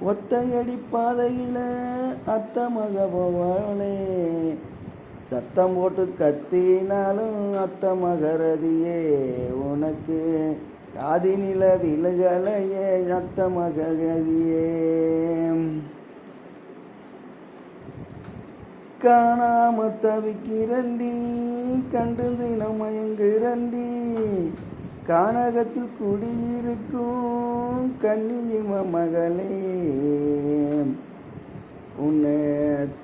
ஒத்தையடி பாதையில அத்த மக போவாளே, சத்தம் போட்டு கத்தினாலும் அத்த மகரதியே உனக்கு காதினில விழுகலையே அத்த மகதியே. காணாம தவிக்கிறண்டி கண்டு தினம் மயங்குரண்டி, கானகத்தில் குடியிருக்கும் கன்னியும மகளே, உன்னை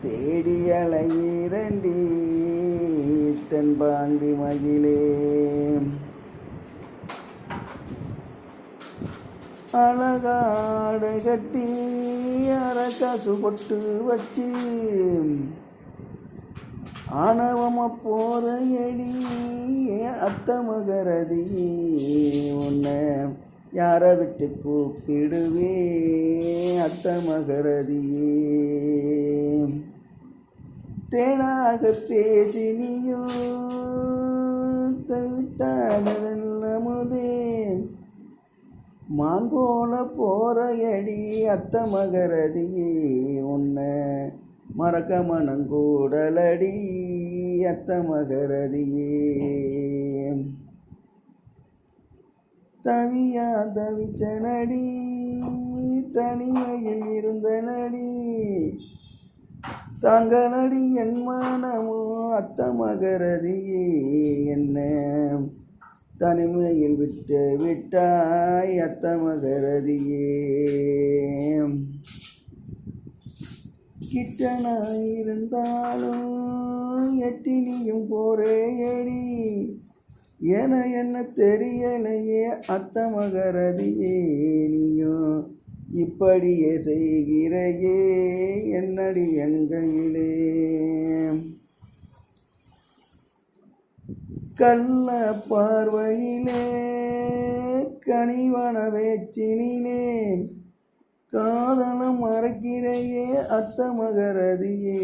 தேடி அலையிரண்டி தென்பாண்டி மகிழே. அழகாடை கட்டி அரக்காசு பொட்டு வச்சு ஆணவமா போறையடி அத்த மகரதி, உன்னை யாரை விட்டு கூப்பிடுவே அத்த மகரதியே. தேனாக பேசினியோ தவிட்டானதெல்லாமுதே, மான் போல போறையடி அத்த மகரதியே, உன்னை மறக்க மனங்கூடலடி அத்த மகரதியே. தவியா தவிச்ச நடி தனிமையில் இருந்த நடி, தாங்களடி என் மனமோ அத்த மகரதியே, என்ன தனிமையில் விட்டு விட்டாய் அத்த மகரதியே. கிட்டனாயிருந்தாலும் எட்டினியும் போரேயடி, என்ன தெரியலையே அத்த மகரதியே, நீயும் இப்படியே செய்கிறையே என்னடி என் கையிலே. கள்ள பார்வையிலே கனிவன வேச்சினேன், காதலம் மறக்கிறையே அத்த மகரதியே,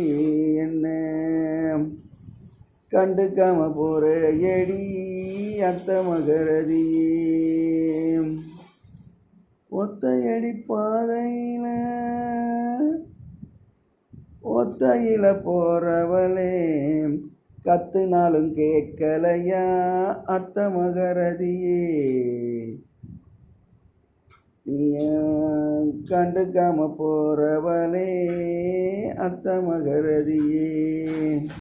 என்ன கண்டுக்காம போறையடி அத்த மகரதியே. ஒத்தையடி ஒத்தையில போறவளே, கத்துனாலும் கேட்கலையா அத்த மகரதியே, நீய கண்டுக்காம போறவளே அத்த மகரதியே.